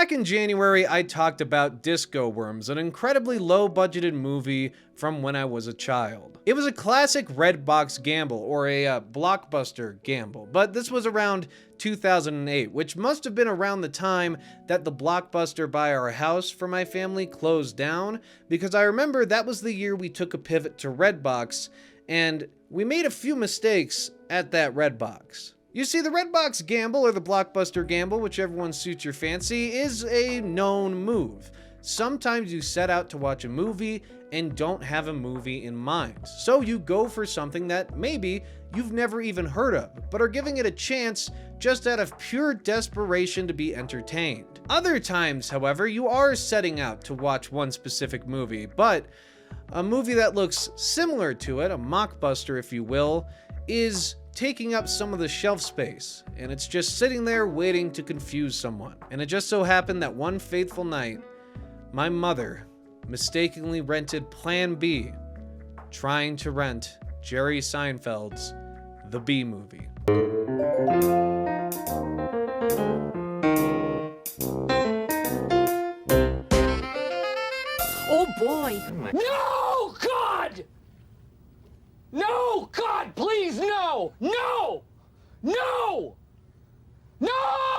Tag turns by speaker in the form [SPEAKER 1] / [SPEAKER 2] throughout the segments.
[SPEAKER 1] Back in January, I talked about Disco Worms, an incredibly low-budgeted movie from when I was a child. It was a classic red box gamble, or a blockbuster gamble, but this was around 2008, which must have been around the time that the Blockbuster by our house for my family closed down, because I remember that was the year we took a pivot to Redbox, and we made a few mistakes at that Redbox. You see, the Redbox gamble, or the Blockbuster gamble, whichever one suits your fancy, is a known move. Sometimes you set out to watch a movie and don't have a movie in mind, so you go for something that maybe you've never even heard of, but are giving it a chance just out of pure desperation to be entertained. Other times, however, you are setting out to watch one specific movie, but a movie that looks similar to it, a mockbuster if you will, is taking up some of the shelf space, and it's just sitting there waiting to confuse someone. And it just so happened that one fateful night, my mother mistakenly rented Plan B, trying to rent Jerry Seinfeld's The Bee Movie.
[SPEAKER 2] Oh boy! No, God! No, God, please, no! No! No! No!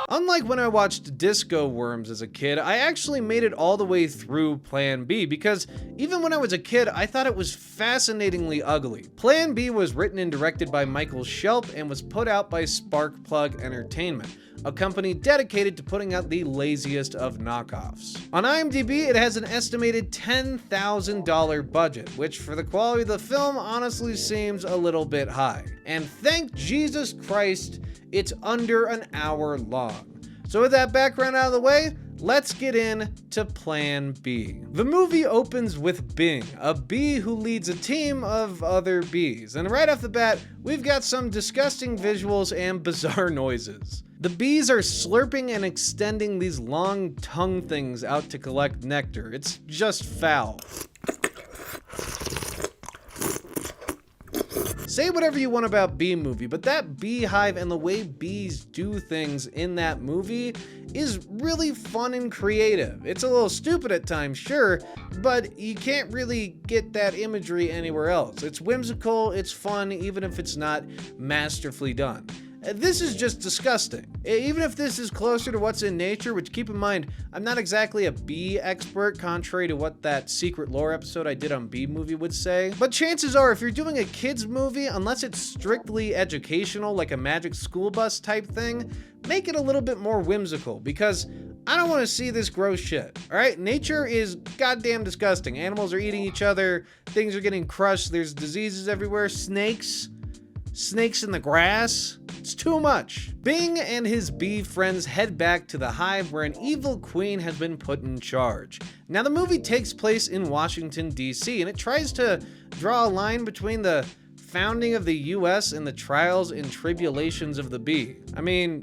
[SPEAKER 1] Unlike when I watched Disco Worms as a kid, I actually made it all the way through Plan B, because even when I was a kid, I thought it was fascinatingly ugly. Plan B was written and directed by Michael Shelp and was put out by Sparkplug Entertainment, a company dedicated to putting out the laziest of knockoffs. On IMDb, it has an estimated $10,000 budget, which for the quality of the film honestly seems a little bit high. And thank Jesus Christ, it's under an hour long. So with that background out of the way, let's get into Plan B. The movie opens with Bing, a bee who leads a team of other bees. And right off the bat, we've got some disgusting visuals and bizarre noises. The bees are slurping and extending these long tongue things out to collect nectar. It's just foul. Say whatever you want about Bee Movie, but that beehive and the way bees do things in that movie is really fun and creative. It's a little stupid at times, sure, but you can't really get that imagery anywhere else. It's whimsical, it's fun, even if it's not masterfully done. This is just disgusting. Even if this is closer to what's in nature, which keep in mind, I'm not exactly a bee expert, contrary to what that Secret Lore episode I did on Bee Movie would say. But chances are, if you're doing a kids movie, unless it's strictly educational, like a Magic School Bus type thing, make it a little bit more whimsical, because I don't want to see this gross shit, alright? Nature is goddamn disgusting. Animals are eating each other, things are getting crushed, there's diseases everywhere, snakes in the grass. It's too much. Bing and his bee friends head back to the hive where an evil queen has been put in charge. Now the movie takes place in Washington, D.C., and it tries to draw a line between the founding of the U.S. and the trials and tribulations of the bee. I mean,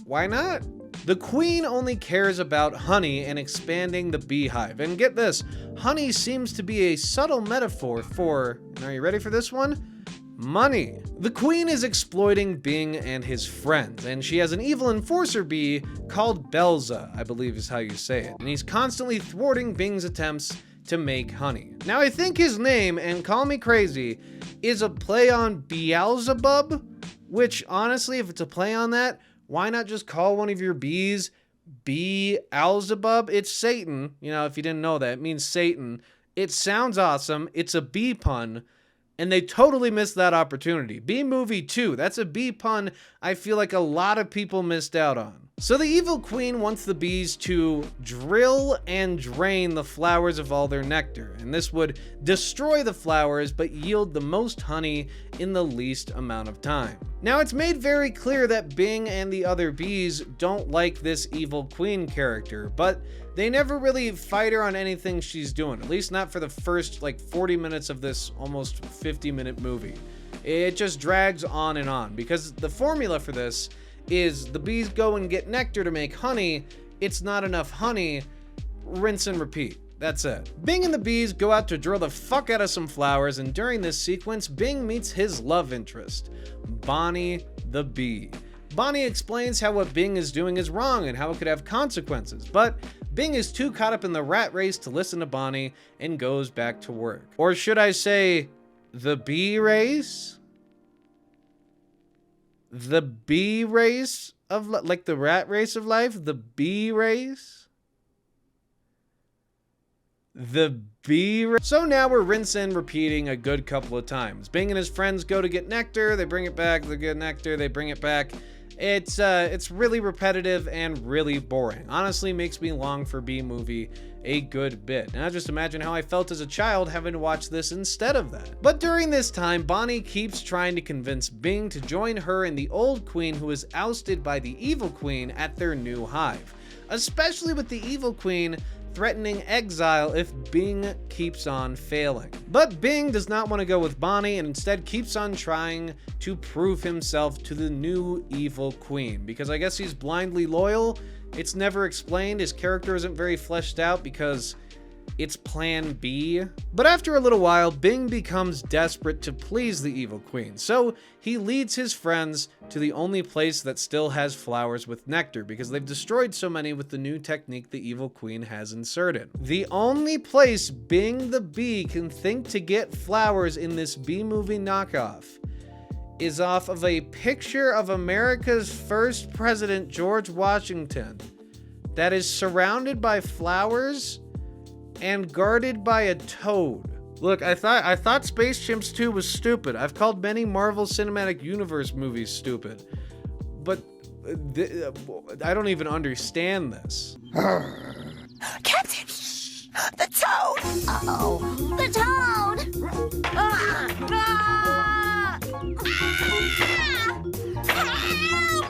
[SPEAKER 1] why not? The queen only cares about honey and expanding the beehive. And get this, honey seems to be a subtle metaphor for, are you ready for this one? Money. The queen is exploiting Bing and his friends, and she has an evil enforcer bee called Belza, I believe is how you say it, and he's constantly thwarting Bing's attempts to make honey. Now I think his name, and call me crazy, is a play on Beelzebub, which honestly, if it's a play on that, why not just call one of your bees Beelzebub? It's Satan, you know, if you didn't know that, it means Satan. It sounds awesome, it's a bee pun, and they totally missed that opportunity. Bee Movie 2, that's a bee pun I feel like a lot of people missed out on. So the evil queen wants the bees to drill and drain the flowers of all their nectar, and this would destroy the flowers but yield the most honey in the least amount of time. Now it's made very clear that Bing and the other bees don't like this evil queen character, but they never really fight her on anything she's doing, at least not for the first 40 minutes of this almost 50-minute movie. It just drags on and on, because the formula for this is the bees go and get nectar to make honey, it's not enough honey, rinse and repeat. That's it. Bing and the bees go out to drill the fuck out of some flowers, and during this sequence, Bing meets his love interest, Bonnie the bee. Bonnie explains how what Bing is doing is wrong and how it could have consequences, but Bing is too caught up in the rat race to listen to Bonnie and goes back to work. Or should I say, the bee race? The bee race of, like the rat race of life? The bee race? The bee race? So now we're rinsing, repeating a good couple of times. Bing and his friends go to get nectar, they bring it back, they get nectar, they bring it back. It's really repetitive and really boring. Honestly, makes me long for B-movie a good bit. Now just imagine how I felt as a child having to watch this instead of that. But during this time, Bonnie keeps trying to convince Bing to join her and the old queen who is ousted by the evil queen at their new hive. Especially with the evil queen threatening exile if Bing keeps on failing. But Bing does not want to go with Bonnie and instead keeps on trying to prove himself to the new evil queen, because I guess he's blindly loyal. It's never explained. His character isn't very fleshed out because it's plan B. But after a little while, Bing becomes desperate to please the evil queen, so he leads his friends to the only place that still has flowers with nectar, because they've destroyed so many with the new technique the evil queen has inserted. The only place Bing the bee can think to get flowers in this B-movie knockoff is off of a picture of America's first president, George Washington, that is surrounded by flowers and guarded by a toad. Look, I thought Space Chimps 2 was stupid. I've called many Marvel Cinematic Universe movies stupid, but I don't even understand this.
[SPEAKER 3] Captain, the toad! Uh-oh, the toad! Ah! Ah! Ah! Help!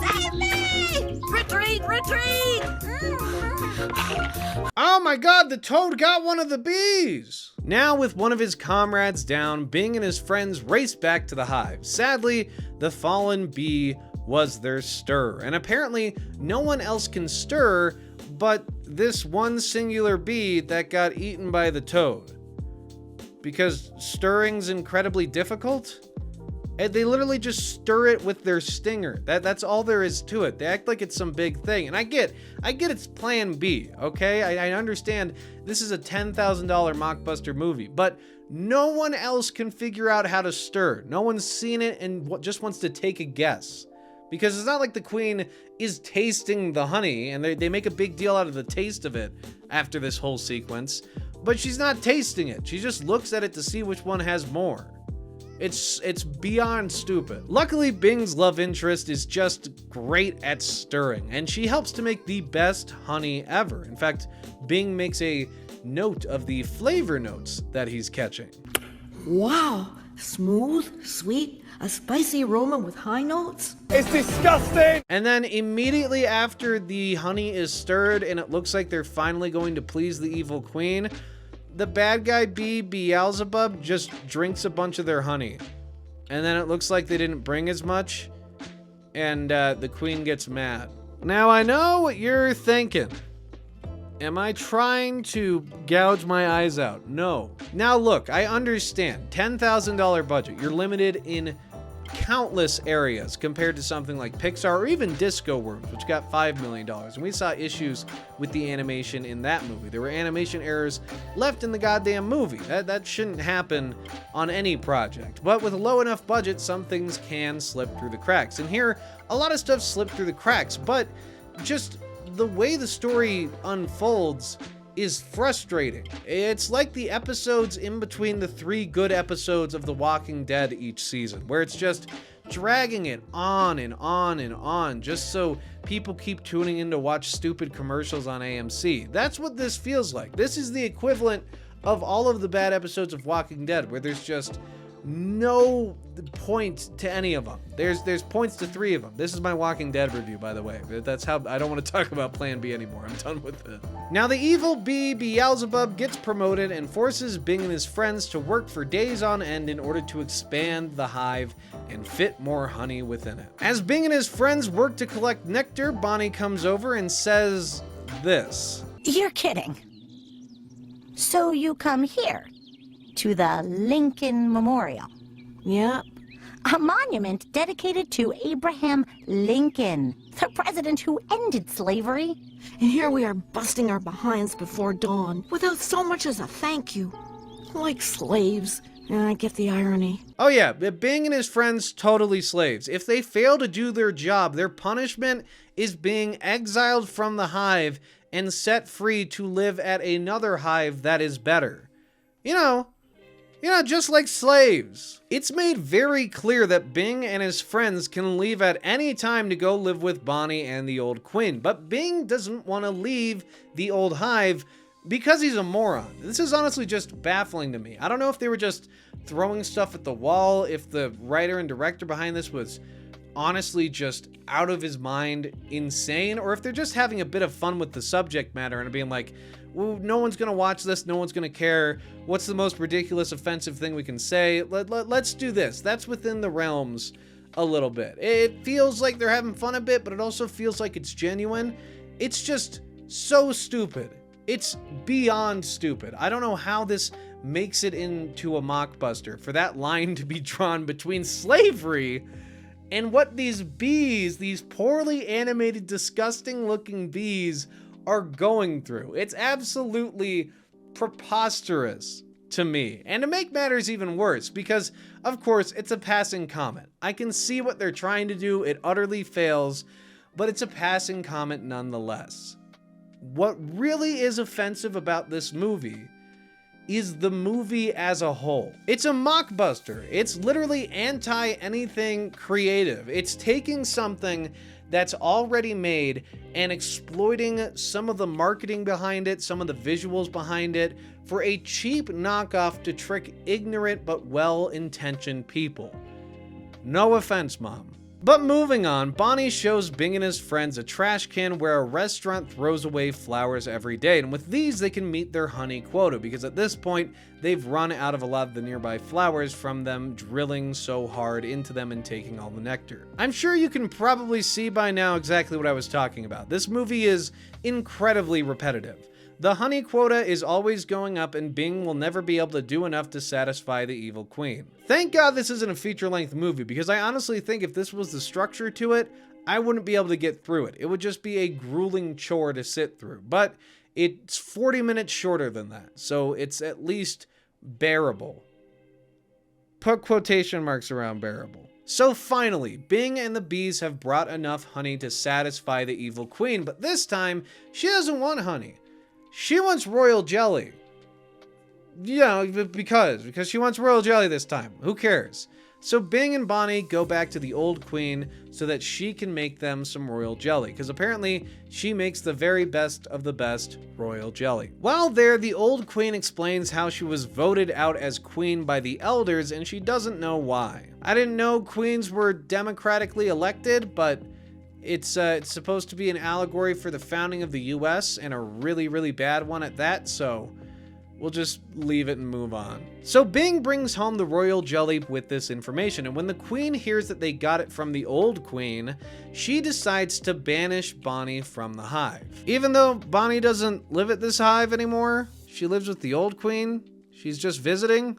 [SPEAKER 3] Save me! Retreat! Retreat!
[SPEAKER 1] Oh my god, the toad got one of the bees! Now, with one of his comrades down, Bing and his friends race back to the hive. Sadly, the fallen bee was their stir, and apparently no one else can stir but this one singular bee that got eaten by the toad. Because stirring's incredibly difficult? And they literally just stir it with their stinger. That's all there is to it. They act like it's some big thing. And I get it's plan B, okay? I understand this is a $10,000 mockbuster movie, but no one else can figure out how to stir. No one's seen it and just wants to take a guess. Because it's not like the queen is tasting the honey, and they make a big deal out of the taste of it after this whole sequence, but she's not tasting it. She just looks at it to see which one has more. It's beyond stupid. Luckily, Bing's love interest is just great at stirring, and she helps to make the best honey ever. In fact, Bing makes a note of the flavor notes that he's catching.
[SPEAKER 3] Wow, smooth, sweet, a spicy aroma with high notes.
[SPEAKER 2] It's disgusting!
[SPEAKER 1] And then immediately after the honey is stirred and it looks like they're finally going to please the evil queen, the bad guy bee, Beelzebub, just drinks a bunch of their honey. And then it looks like they didn't bring as much, and the queen gets mad. Now, I know what you're thinking. Am I trying to gouge my eyes out? No. Now look, I understand. $10,000 budget. You're limited in countless areas compared to something like Pixar or even Disco Worms, which got $5 million. And we saw issues with the animation in that movie. There were animation errors left in the goddamn movie. That shouldn't happen on any project. But with a low enough budget, some things can slip through the cracks. And here, a lot of stuff slipped through the cracks, but just the way the story unfolds is frustrating. It's like the episodes in between the 3 good episodes of The Walking Dead each season, where it's just dragging it on and on and on just so people keep tuning in to watch stupid commercials on AMC. That's what this feels like. This is the equivalent of all of the bad episodes of Walking Dead, where there's just no point to any of them. There's points to 3 of them. This is my Walking Dead review, by the way. That's how I don't want to talk about Plan B anymore. I'm done with it. Now, the evil bee, Beelzebub, gets promoted and forces Bing and his friends to work for days on end in order to expand the hive and fit more honey within it. As Bing and his friends work to collect nectar, Bonnie comes over and says this.
[SPEAKER 3] You're kidding. So you come here to the Lincoln Memorial. Yep,
[SPEAKER 4] A monument dedicated to Abraham Lincoln, the president who ended slavery.
[SPEAKER 3] And here we are busting our behinds before dawn without so much as a thank you. Like slaves. I get the irony.
[SPEAKER 1] Oh yeah, Bing and his friends totally slaves. If they fail to do their job, their punishment is being exiled from the hive and set free to live at another hive that is better. You know, just like slaves. It's made very clear that Bing and his friends can leave at any time to go live with Bonnie and the old queen, but Bing doesn't want to leave the old hive because he's a moron. This is honestly just baffling to me. I don't know if they were just throwing stuff at the wall, if the writer and director behind this was honestly just out of his mind insane, or if they're just having a bit of fun with the subject matter and being like, well, no one's gonna watch this, no one's gonna care. What's the most ridiculous, offensive thing we can say? Let's do this. That's within the realms a little bit. It feels like they're having fun a bit, but it also feels like it's genuine. It's just so stupid. It's beyond stupid. I don't know how this makes it into a mockbuster, for that line to be drawn between slavery and what these bees, these poorly animated, disgusting looking bees, are going through. It's absolutely preposterous to me. And to make matters even worse, because of course it's a passing comment. I can see what they're trying to do. It utterly fails, but it's a passing comment nonetheless. What really is offensive about this movie is the movie as a whole. It's a mockbuster. It's literally anti-anything creative. It's taking something that's already made and exploiting some of the marketing behind it, some of the visuals behind it, for a cheap knockoff to trick ignorant but well-intentioned people. No offense, Mom. But moving on, Bonnie shows Bing and his friends a trash can where a restaurant throws away flowers every day, and with these they can meet their honey quota, because at this point they've run out of a lot of the nearby flowers from them drilling so hard into them and taking all the nectar. I'm sure you can probably see by now exactly what I was talking about. This movie is incredibly repetitive. The honey quota is always going up, and Bing will never be able to do enough to satisfy the evil queen. Thank God this isn't a feature-length movie, because I honestly think if this was the structure to it, I wouldn't be able to get through it. It would just be a grueling chore to sit through. But it's 40 minutes shorter than that, so it's at least bearable. Put quotation marks around bearable. So finally, Bing and the bees have brought enough honey to satisfy the evil queen, but this time, she doesn't want honey. She wants royal jelly. Yeah, because she wants royal jelly this time. Who cares? So Bing and Bonnie go back to the old queen so that she can make them some royal jelly, because apparently she makes the very best of the best royal jelly. While there, the old queen explains how she was voted out as queen by the elders and she doesn't know why. I didn't know queens were democratically elected, but it's supposed to be an allegory for the founding of the US, and a really, really bad one at that, so we'll just leave it and move on. So Bing brings home the royal jelly with this information, and when the queen hears that they got it from the old queen, she decides to banish Bonnie from the hive. Even though Bonnie doesn't live at this hive anymore, she lives with the old queen, she's just visiting.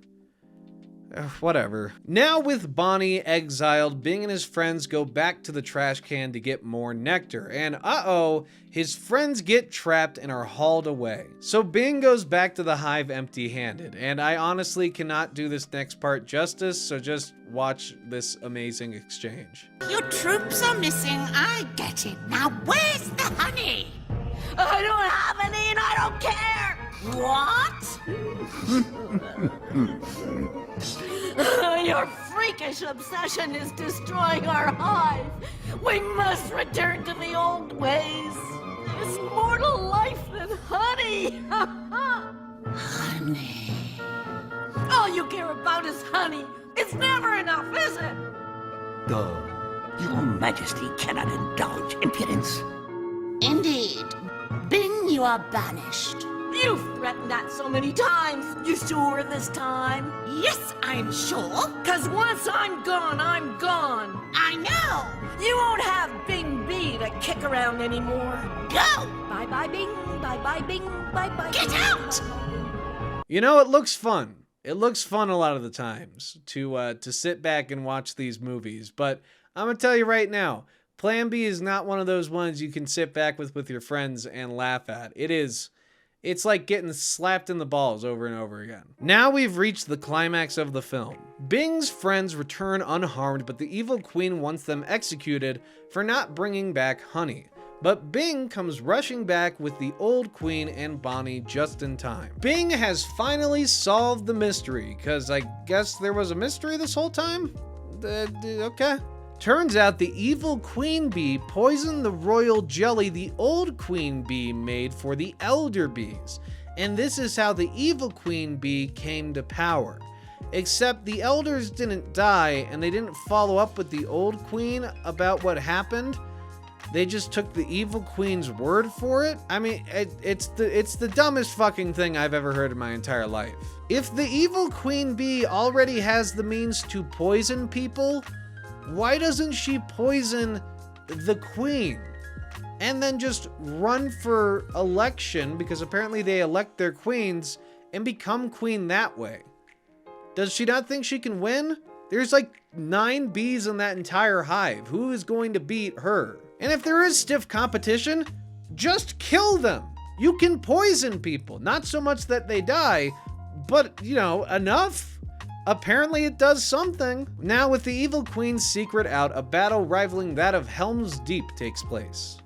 [SPEAKER 1] Whatever. Now with Bonnie exiled, Bing and his friends go back to the trash can to get more nectar, and uh-oh, his friends get trapped and are hauled away. So Bing goes back to the hive empty-handed, and I honestly cannot do this next part justice, so just watch this amazing exchange.
[SPEAKER 5] Your troops are missing, I get it. Now where's the honey?
[SPEAKER 3] I don't have any and I don't care!
[SPEAKER 5] What?
[SPEAKER 3] Your freakish obsession is destroying our hive. We must return to the old ways. There's more to life than honey.
[SPEAKER 5] Honey.
[SPEAKER 3] All you care about is honey. It's never enough, is it?
[SPEAKER 6] Your Majesty cannot indulge impudence.
[SPEAKER 5] Indeed. Bing, you are banished.
[SPEAKER 3] You've threatened that so many times. You sure this time?
[SPEAKER 5] Yes, I'm sure.
[SPEAKER 3] 'Cause once I'm gone, I'm gone.
[SPEAKER 5] I know.
[SPEAKER 3] You won't have Bing B to kick around anymore.
[SPEAKER 5] Go.
[SPEAKER 3] Bye-bye Bing, bye-bye Bing, bye-bye.
[SPEAKER 5] Get out!
[SPEAKER 1] You know, it looks fun. It looks fun a lot of the times to sit back and watch these movies, but I'm gonna tell you right now, Plan B is not one of those ones you can sit back with your friends and laugh at. It's like getting slapped in the balls over and over again. Now we've reached the climax of the film. Bing's friends return unharmed, but the evil queen wants them executed for not bringing back honey. But Bing comes rushing back with the old queen and Bonnie just in time. Bing has finally solved the mystery, because I guess there was a mystery this whole time? Okay. Turns out the evil queen bee poisoned the royal jelly the old queen bee made for the elder bees. And this is how the evil queen bee came to power. Except the elders didn't die, and they didn't follow up with the old queen about what happened. They just took the evil queen's word for it. I mean, it's the dumbest fucking thing I've ever heard in my entire life. If the evil queen bee already has the means to poison people, why doesn't she poison the queen and then just run for election, because apparently they elect their queens, and become queen that way? Does she not think she can win? There's like 9 bees in that entire hive. Who is going to beat her? And if there is stiff competition, just kill them. You can poison people. Not so much that they die, but, you know, enough. Apparently it does something. Now with the evil queen's secret out, a battle rivaling that of Helm's Deep takes place.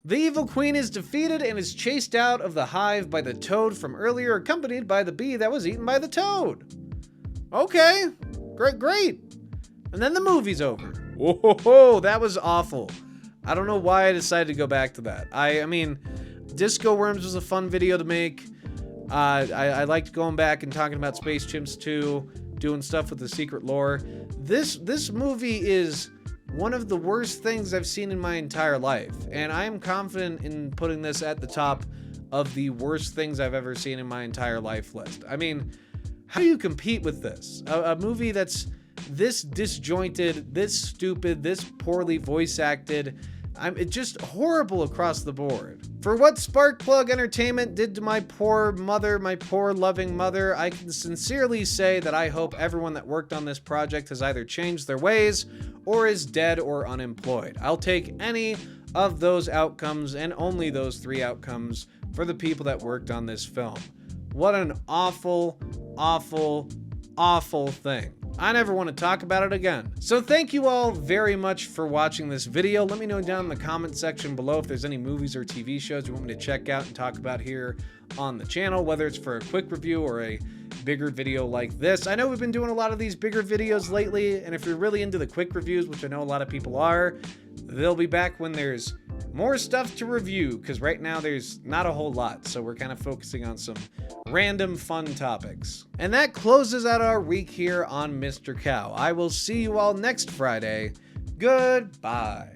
[SPEAKER 1] The evil queen is defeated and is chased out of the hive by the toad from earlier, accompanied by the bee that was eaten by the toad. Okay, great. And then the movie's over. Whoa, that was awful. I don't know why I decided to go back to that. I mean, Disco Worms was a fun video to make. I liked going back and talking about Space Chimps 2, doing stuff with the secret lore. This movie is one of the worst things I've seen in my entire life, and I am confident in putting this at the top of the worst things I've ever seen in my entire life list. I mean, how do you compete with this? A movie that's this disjointed, this stupid, this poorly voice acted. It's just horrible across the board. For what Sparkplug Entertainment did to my poor mother, my poor loving mother, I can sincerely say that I hope everyone that worked on this project has either changed their ways or is dead or unemployed. I'll take any of those outcomes, and only those 3 outcomes, for the people that worked on this film. What an awful, awful, awful thing. I never want to talk about it again. So thank you all very much for watching this video. Let me know down in the comment section below if there's any movies or TV shows you want me to check out and talk about here on the channel, whether it's for a quick review or a bigger video like this. I know we've been doing a lot of these bigger videos lately, and if you're really into the quick reviews, which I know a lot of people are, they'll be back when there's more stuff to review, because right now there's not a whole lot, so we're kind of focusing on some random fun topics. And that closes out our week here on Mr. Cow. I will see you all next Friday. Goodbye.